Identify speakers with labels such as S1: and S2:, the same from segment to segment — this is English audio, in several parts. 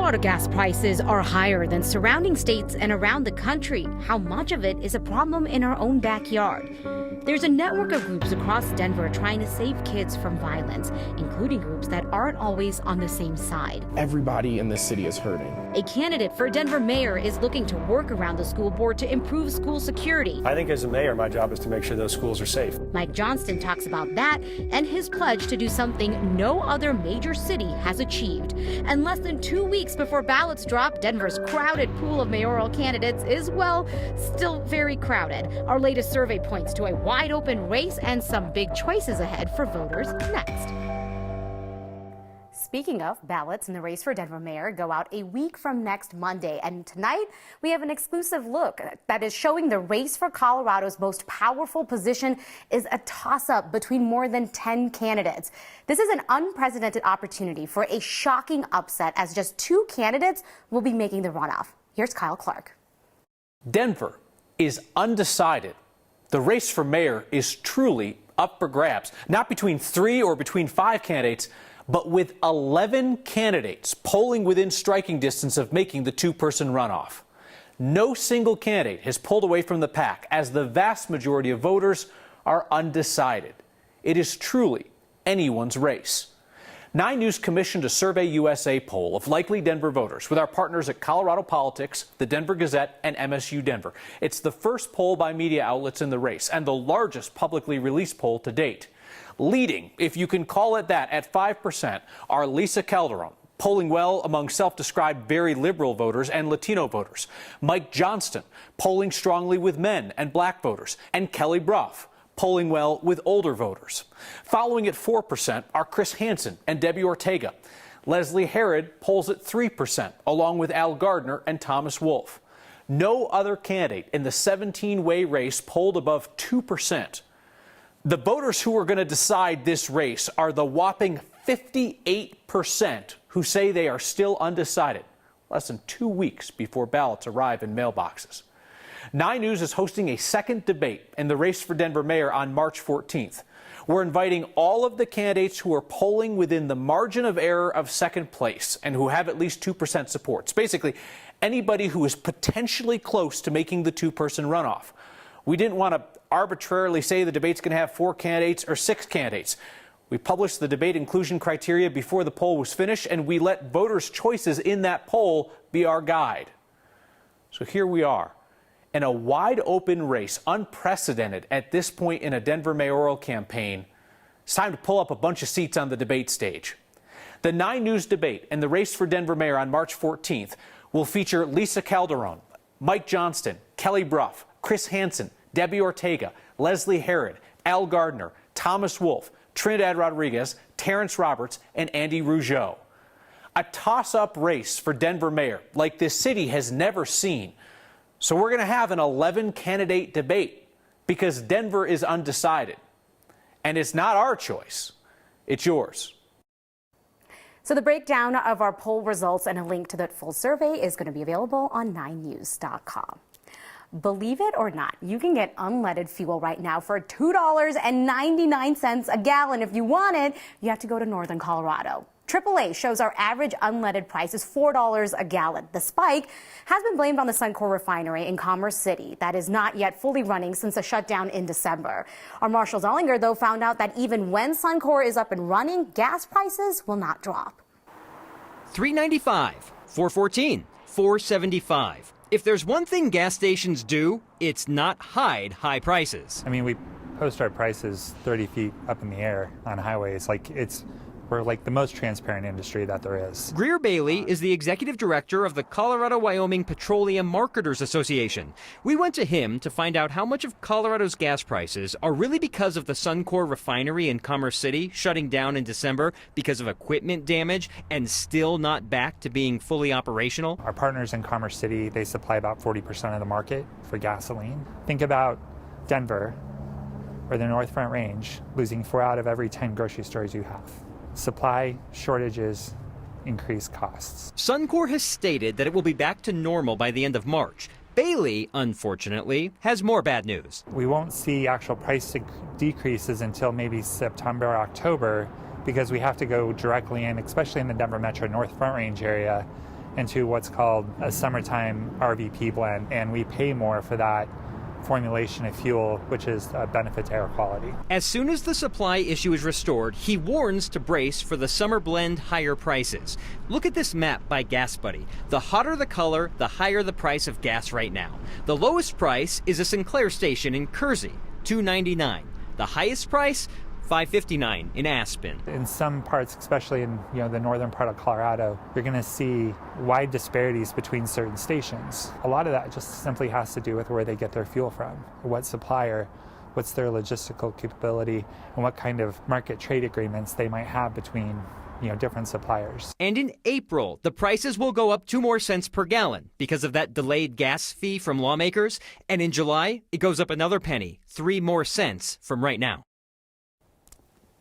S1: Colorado gas prices are higher than surrounding states and around the country. How much of it is a problem in our own backyard? There's a network of groups across Denver trying to save kids from violence, including groups that aren't always on the same side.
S2: Everybody in this city is hurting.
S1: A candidate for Denver mayor is looking to work around the school board to improve school security.
S3: I think as a mayor, my job is to make sure those schools are safe.
S1: Mike Johnston talks about that and his pledge to do something no other major city has achieved. And less than 2 weeks before ballots drop, Denver's crowded pool of mayoral candidates is, well, still very crowded. Our latest survey points to a wide open race and some big choices ahead for voters next. Speaking of, ballots in the race for Denver mayor go out a week from next Monday. And tonight, we have an exclusive look that is showing the race for Colorado's most powerful position is a toss-up between more than 10 candidates. This is an unprecedented opportunity for a shocking upset, as just 2 candidates will be making the runoff. Here's Kyle Clark.
S4: Denver is undecided. The race for mayor is truly up for grabs, not between 3 or between 5 candidates, but with 11 candidates polling within striking distance of making the 2-person runoff. No single candidate has pulled away from the pack, as the vast majority of voters are undecided. It is truly anyone's race. 9 News commissioned a Survey USA poll of likely Denver voters with our partners at Colorado Politics, the Denver Gazette, and MSU Denver. It's the first poll by media outlets in the race and the largest publicly released poll to date. Leading, if you can call it that, at 5% are Lisa Calderon, polling well among self-described very liberal voters and Latino voters; Mike Johnston, polling strongly with men and black voters; and Kelly Brough, polling well with older voters. Following at 4% are Chris Hansen and Debbie Ortega. Leslie Herod polls at 3%, along with Al Gardner and Thomas Wolfe. No other candidate in the 17-way race polled above 2%. The voters who are going to decide this race are the whopping 58% who say they are still undecided, less than 2 weeks before ballots arrive in mailboxes. 9 News is hosting a second debate in the race for Denver mayor on March 14th. We're inviting all of the candidates who are polling within the margin of error of second place and who have at least 2% support. It's basically anybody who is potentially close to making the 2-person runoff. We didn't want to arbitrarily say the debate's going to have 4 candidates or 6 candidates. We published the debate inclusion criteria before the poll was finished, and we let voters' choices in that poll be our guide. So here we are, in a wide open race, unprecedented at this point in a Denver mayoral campaign. It's time to pull up a bunch of seats on the debate stage. The 9 News debate and the race for Denver mayor on March 14th will feature Lisa Calderon, Mike Johnston, Kelly Brough, Chris Hansen, Debbie Ortega, Leslie Herod, Al Gardner, Thomas Wolfe, Trinidad Rodriguez, Terrence Roberts, and Andy Rougeau. A toss-up race for Denver mayor like this city has never seen. So we're going to have an 11-candidate debate because Denver is undecided. And it's not our choice. It's yours.
S1: So the breakdown of our poll results and a link to that full survey is going to be available on 9news.com. Believe it or not, you can get unleaded fuel right now for $2.99 a gallon. If you want it, you have to go to northern Colorado. AAA shows our average unleaded price is $4 a gallon. The spike has been blamed on the Suncor refinery in Commerce City that is not yet fully running since a shutdown in December. Our Marshall Zollinger, though, found out that even when Suncor is up and running, gas prices will not drop.
S5: $3.95, $4.14, $4.75. If there's one thing gas stations do, it's not hide high prices.
S6: I mean, we post our prices 30 feet up in the air on highways. We're like the most transparent industry that there is.
S5: Greer Bailey is the executive director of the Colorado-Wyoming Petroleum Marketers Association. We went to him to find out how much of Colorado's gas prices are really because of the Suncor refinery in Commerce City shutting down in December because of equipment damage and still not back to being fully operational.
S6: Our partners in Commerce City, they supply about 40% of the market for gasoline. Think about Denver or the North Front Range losing 4 out of every 10 grocery stores you have. Supply shortages increase costs.
S5: Suncor has stated that it will be back to normal by the end of March. Bailey, unfortunately, has more bad news.
S6: We won't see actual price decreases until maybe September or October because we have to go directly in, especially in the Denver Metro North Front Range area, into what's called a summertime RVP blend, and we pay more for that formulation of fuel, which is a benefit to air quality.
S5: As soon as the supply issue is restored, he warns to brace for the summer blend higher prices. Look at this map by Gas Buddy. The hotter the color, the higher the price of gas right now. The lowest price is a Sinclair station in Kersey, $2.99. The highest price, $5.59 in Aspen.
S6: In some parts, especially in the northern part of Colorado, you're going to see wide disparities between certain stations. A lot of that just simply has to do with where they get their fuel from, what supplier, what's their logistical capability, and what kind of market trade agreements they might have between different suppliers.
S5: And in April, the prices will go up 2 more cents per gallon because of that delayed gas fee from lawmakers. And in July, it goes up another penny, 3 more cents from right now.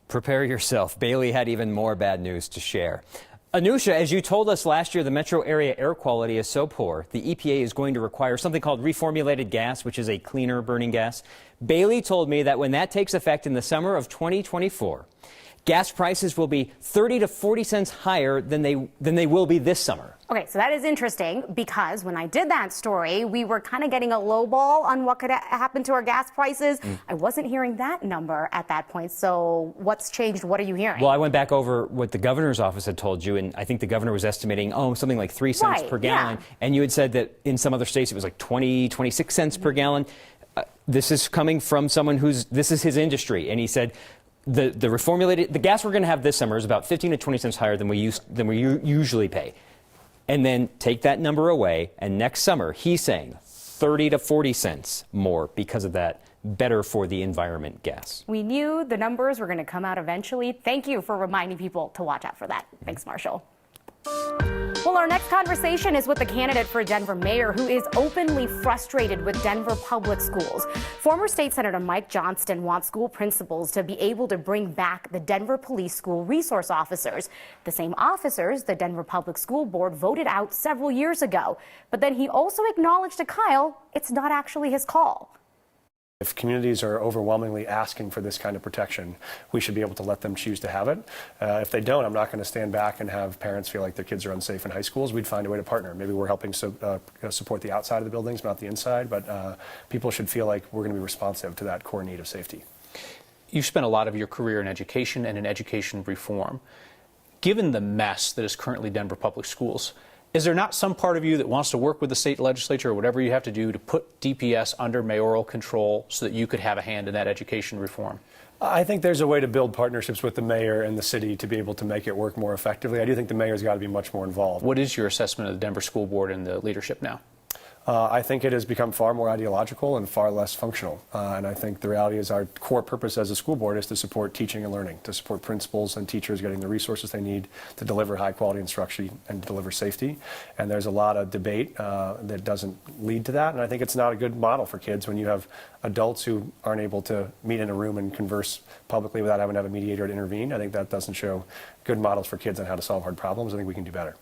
S7: Prepare yourself. Bailey had even more bad news to share. Anusha, as you told us last year, the metro area air quality is so poor, the EPA is going to require something called reformulated gas, which is a cleaner burning gas. Bailey told me that when that takes effect in the summer of 2024, gas prices will be 30 to 40 cents higher than they will be this summer.
S1: Okay, so that is interesting because when I did that story, we were kind of getting a low ball on what could happen to our gas prices. I wasn't hearing that number at that point. So what's changed? What are you hearing?
S7: Well, I went back over what the governor's office had told you, and I think the governor was estimating, something like 3 cents per gallon.
S1: Yeah.
S7: And you had said that in some other states it was like 20, 26 cents per gallon. This is coming from someone this is his industry, and he said, the gas we're going to have this summer is about 15 to 20 cents higher than we usually pay. And then take that number away, and next summer, he's saying 30 to 40 cents more because of that better for the environment gas.
S1: We knew the numbers were going to come out eventually. Thank you for reminding people to watch out for that. Thanks, Marshall. Well, our next conversation is with the candidate for Denver mayor who is openly frustrated with Denver public schools. Former State Senator Mike Johnston wants school principals to be able to bring back the Denver Police School resource officers, the same officers the Denver Public School Board voted out several years ago. But then he also acknowledged to Kyle it's not actually his call.
S3: If communities are overwhelmingly asking for this kind of protection, we should be able to let them choose to have it. If they don't, I'm not going to stand back and have parents feel like their kids are unsafe in high schools. We'd find a way to partner. Maybe we're helping support the outside of the buildings, not the inside, but people should feel like we're going to be responsive to that core need of safety.
S4: You've spent a lot of your career in education and in education reform. Given the mess that is currently Denver Public Schools, is there not some part of you that wants to work with the state legislature or whatever you have to do to put DPS under mayoral control so that you could have a hand in that education reform?
S3: I think there's a way to build partnerships with the mayor and the city to be able to make it work more effectively. I do think the mayor's got to be much more involved.
S4: What is your assessment of the Denver School Board and the leadership now?
S3: I think it has become far more ideological and far less functional. And I think the reality is our core purpose as a school board is to support teaching and learning, to support principals and teachers getting the resources they need to deliver high quality instruction and deliver safety. And there's a lot of debate that doesn't lead to that. And I think it's not a good model for kids when you have adults who aren't able to meet in a room and converse publicly without having to have a mediator to intervene. I think that doesn't show good models for kids on how to solve hard problems. I think we can do better.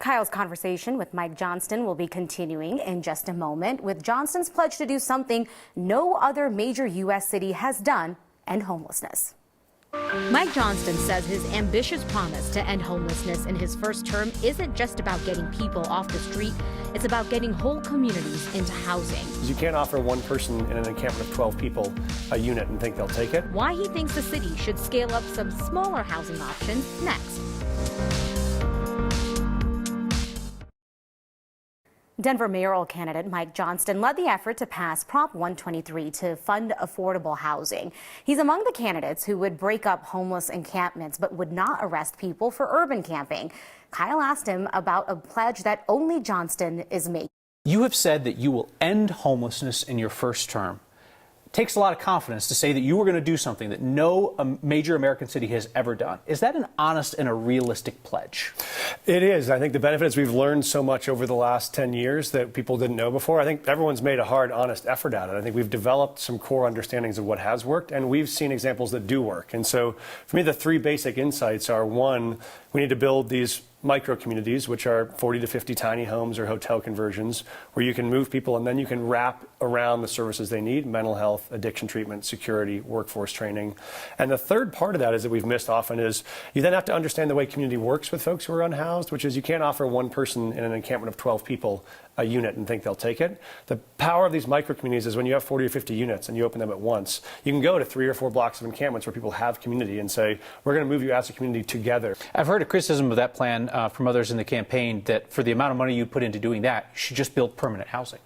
S1: Kyle's conversation with Mike Johnston will be continuing in just a moment, with Johnston's pledge to do something no other major U.S. city has done: end homelessness. Mike Johnston says his ambitious promise to end homelessness in his first term isn't just about getting people off the street, it's about getting whole communities into housing.
S3: You can't offer one person in an encampment of 12 people a unit and think they'll take it.
S1: Why he thinks the city should scale up some smaller housing options next. Denver mayoral candidate Mike Johnston led the effort to pass Prop 123 to fund affordable housing. He's among the candidates who would break up homeless encampments but would not arrest people for urban camping. Kyle asked him about a pledge that only Johnston is making.
S4: You have said that you will end homelessness in your first term. It takes a lot of confidence to say that you were going to do something that no major American city has ever done. Is that an honest and a realistic pledge?
S3: It is. I think the benefit is we've learned so much over the last 10 years that people didn't know before. I think everyone's made a hard, honest effort at it. I think we've developed some core understandings of what has worked, and we've seen examples that do work. And so for me, the three basic insights are: one, we need to build these micro communities, which are 40 to 50 tiny homes or hotel conversions, where you can move people and then you can wrap around the services they need: mental health, addiction treatment, security, workforce training. And the third part of that is that we've missed often is you then have to understand the way community works with folks who are unhoused, which is you can't offer one person in an encampment of 12 people a unit and think they'll take it. The power of these micro communities is when you have 40 or 50 units and you open them at once, you can go to 3 or 4 blocks of encampments where people have community and say, we're going to move you as a community together.
S4: I've heard a criticism of that plan from others in the campaign that for the amount of money you put into doing that, you should just build permanent housing.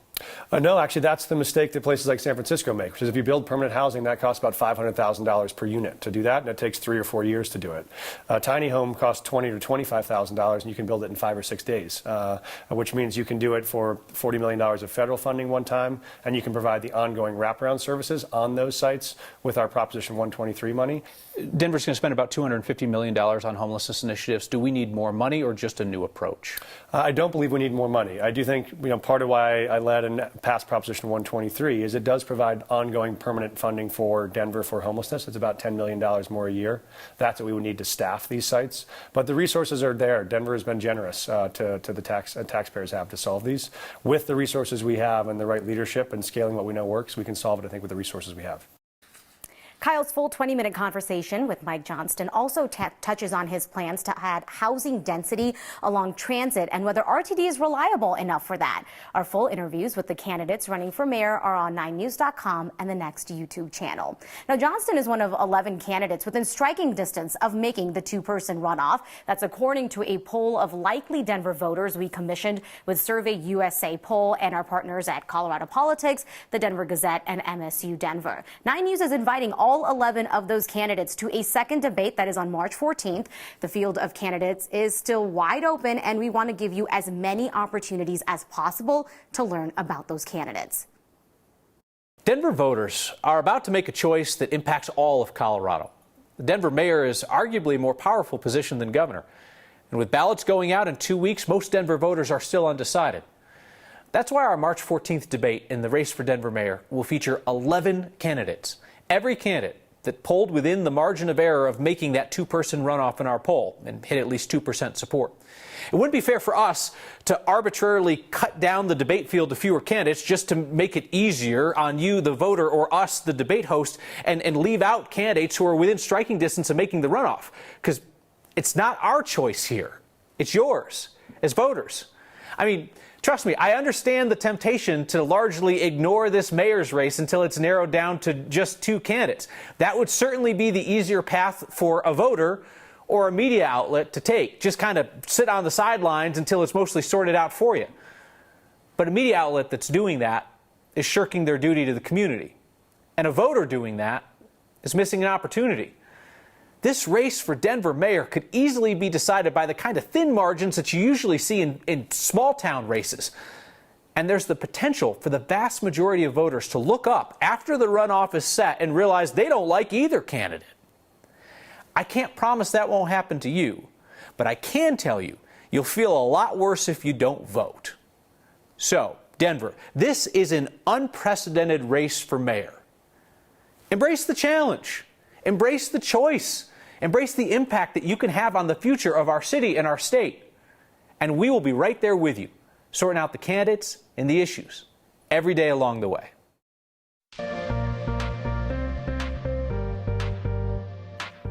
S3: No, actually, that's the mistake that places like San Francisco make, which is if you build permanent housing, that costs about $500,000 per unit to do that, and it takes 3 or 4 years to do it. A tiny home costs $20,000 to $25,000, and you can build it in 5 or 6 days, which means you can do it for $40 million of federal funding one time, and you can provide the ongoing wraparound services on those sites with our Proposition 123 money.
S4: Denver's going to spend about $250 million on homelessness initiatives. Do we need more money or just a new approach?
S3: I don't believe we need more money. I do think part of why I led and passed Proposition 123 is it does provide ongoing permanent funding for Denver for homelessness. It's about $10 million more a year. That's what we would need to staff these sites. But the resources are there. Denver has been generous to the taxpayers have to solve these. With the resources we have and the right leadership and scaling what we know works, we can solve it, I think, with the resources we have.
S1: Kyle's full 20-minute conversation with Mike Johnston also touches on his plans to add housing density along transit and whether RTD is reliable enough for that. Our full interviews with the candidates running for mayor are on 9news.com and the Next YouTube channel. Now, Johnston is one of 11 candidates within striking distance of making the two-person runoff. That's according to a poll of likely Denver voters we commissioned with Survey USA poll and our partners at Colorado Politics, the Denver Gazette, and MSU Denver. 9 News is inviting all 11 of those candidates to a second debate that is on March 14th. The field of candidates is still wide open, and we want to give you as many opportunities as possible to learn about those candidates.
S4: Denver voters are about to make a choice that impacts all of Colorado. The Denver mayor is arguably a more powerful position than governor. And with ballots going out in 2 weeks, most Denver voters are still undecided. That's why our March 14th debate in the race for Denver mayor will feature 11 candidates. Every candidate that polled within the margin of error of making that two-person runoff in our poll and hit at least 2% support. It wouldn't be fair for us to arbitrarily cut down the debate field to fewer candidates just to make it easier on you, the voter, or us, the debate host, and leave out candidates who are within striking distance of making the runoff. Because it's not our choice here. It's yours as voters. I mean, trust me, I understand the temptation to largely ignore this mayor's race until it's narrowed down to just 2 candidates. That would certainly be the easier path for a voter or a media outlet to take. Just kind of sit on the sidelines until it's mostly sorted out for you. But a media outlet that's doing that is shirking their duty to the community. And a voter doing that is missing an opportunity. This race for Denver mayor could easily be decided by the kind of thin margins that you usually see in small town races. And there's the potential for the vast majority of voters to look up after the runoff is set and realize they don't like either candidate. I can't promise that won't happen to you, but I can tell you you'll feel a lot worse if you don't vote. So, Denver, this is an unprecedented race for mayor. Embrace the challenge. Embrace the choice. Embrace the impact that you can have on the future of our city and our state. And we will be right there with you, sorting out the candidates and the issues every day along the way.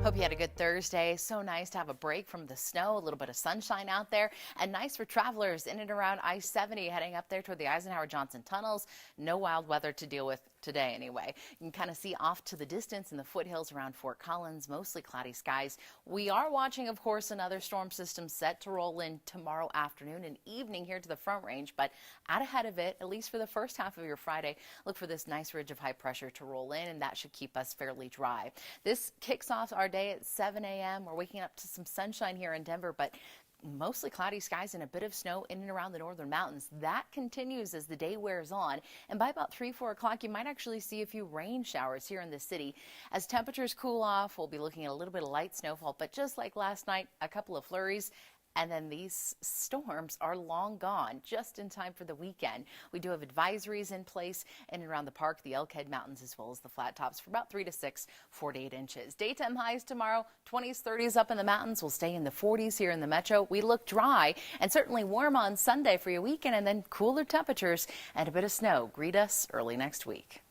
S8: Hope you had a good Thursday. So nice to have a break from the snow, a little bit of sunshine out there, and nice for travelers in and around I-70 heading up there toward the Eisenhower-Johnson tunnels. No wild weather to deal with today anyway. You can kind of see off to the distance in the foothills around Fort Collins, mostly cloudy skies. We are watching, of course, another storm system set to roll in tomorrow afternoon and evening here to the Front Range, but out ahead of it, at least for the first half of your Friday, look for this nice ridge of high pressure to roll in, and that should keep us fairly dry. This kicks off our day at 7 a.m. We're waking up to some sunshine here in Denver, but mostly cloudy skies and a bit of snow in and around the northern mountains. That continues as the day wears on, and by about 3-4 o'clock you might actually see a few rain showers here in the city. As temperatures cool off, we'll be looking at a little bit of light snowfall, but just like last night, a couple of flurries, And then these storms are long gone, just in time for the weekend. We do have advisories in place in and around the park, the Elkhead Mountains, as well as the flat tops for about 3 to 6, 4 to 8 inches. Daytime highs tomorrow, 20s, 30s up in the mountains. We'll stay in the 40s here in the metro. We look dry and certainly warm on Sunday for your weekend, and then cooler temperatures and a bit of snow greet us early next week.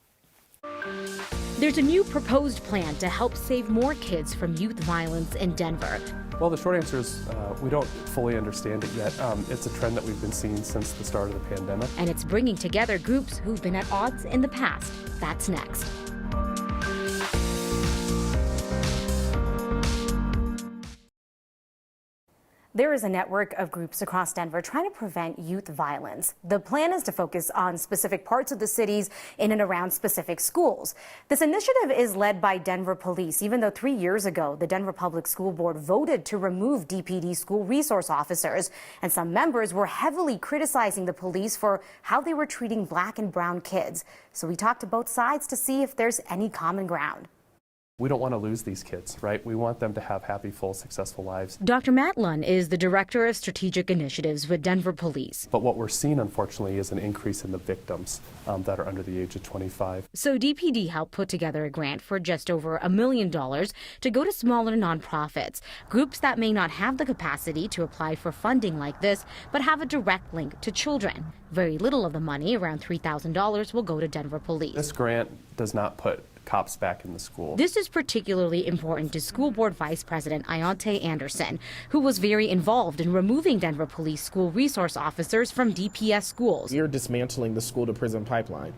S1: There's a new proposed plan to help save more kids from youth violence in Denver.
S3: Well, the short answer is we don't fully understand it yet. It's a trend that we've been seeing since the start of the pandemic.
S1: And it's bringing together groups who've been at odds in the past. That's next. There is a network of groups across Denver trying to prevent youth violence. The plan is to focus on specific parts of the cities in and around specific schools. This initiative is led by Denver Police, even though 3 years ago, the Denver Public School Board voted to remove DPD school resource officers. And some members were heavily criticizing the police for how they were treating black and brown kids. So we talked to both sides to see if there's any common ground.
S3: We don't want to lose these kids, right? We want them to have happy, full, successful lives.
S1: Dr. Matt Lunn is the Director of Strategic Initiatives with Denver Police.
S3: But what we're seeing, unfortunately, is an increase in the victims that are under the age of 25.
S1: So DPD helped put together a grant for just over $1 million to go to smaller nonprofits, groups that may not have the capacity to apply for funding like this, but have a direct link to children. Very little of the money, around $3,000, will go to Denver Police.
S3: This grant does not put cops back in the school.
S1: This is particularly important to School Board Vice President Ionte Anderson, who was very involved in removing Denver Police school resource officers from DPS schools.
S2: You're dismantling the school to prison pipeline.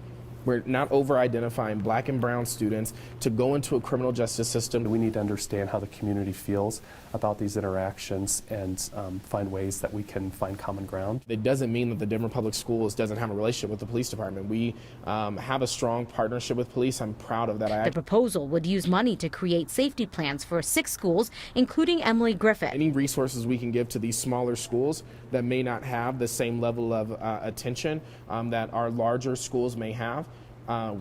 S2: We're not over-identifying black and brown students to go into a criminal justice system.
S3: We need to understand how the community feels about these interactions and find ways that we can find common ground.
S2: It doesn't mean that the Denver Public Schools doesn't have a relationship with the police department. We have a strong partnership with police. I'm proud of that.
S1: The proposal would use money to create safety plans for 6 schools, including Emily Griffith.
S2: Any resources we can give to these smaller schools that may not have the same level of attention that our larger schools may have,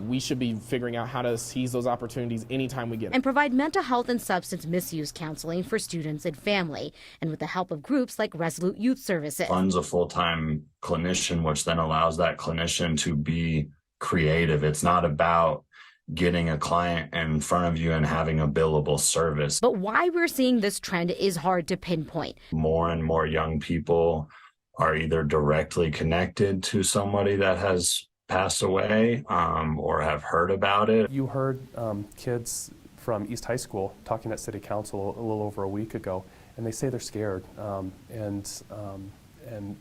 S2: we should be figuring out how to seize those opportunities anytime we get them.
S1: And provide mental health and substance misuse counseling for students and family, and with the help of groups like Resolute Youth Services.
S9: Funds a full-time clinician, which then allows that clinician to be creative. It's not about getting a client in front of you and having a billable service.
S1: But why we're seeing this trend is hard to pinpoint.
S9: More and more young people are either directly connected to somebody that has passed away or have heard about it.
S3: You heard kids from East High School talking at City Council a little over a week ago, and they say they're scared and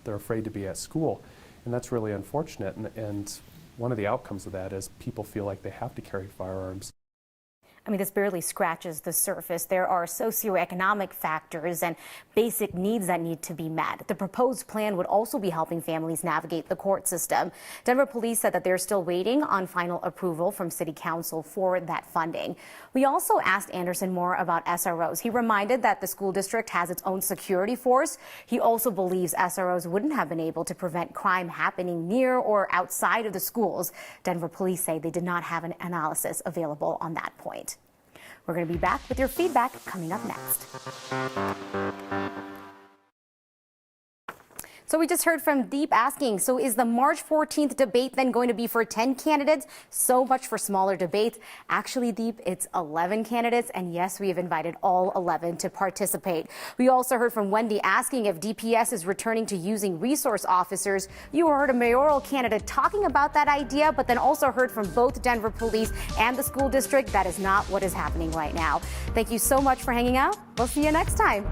S3: they're afraid to be at school, and that's really unfortunate. And one of the outcomes of that is people feel like they have to carry firearms.
S1: I mean, this barely scratches the surface. There are socioeconomic factors and basic needs that need to be met. The proposed plan would also be helping families navigate the court system. Denver Police said that they're still waiting on final approval from City Council for that funding. We also asked Anderson more about SROs. He reminded that the school district has its own security force. He also believes SROs wouldn't have been able to prevent crime happening near or outside of the schools. Denver Police say they did not have an analysis available on that point. We're going to be back with your feedback coming up next. So we just heard from Deep asking, so is the March 14th debate then going to be for 10 candidates? So much for smaller debates. Actually, Deep, it's 11 candidates. And yes, we have invited all 11 to participate. We also heard from Wendy asking if DPS is returning to using resource officers. You heard a mayoral candidate talking about that idea, but then also heard from both Denver Police and the school district that is not what is happening right now. Thank you so much for hanging out. We'll see you next time.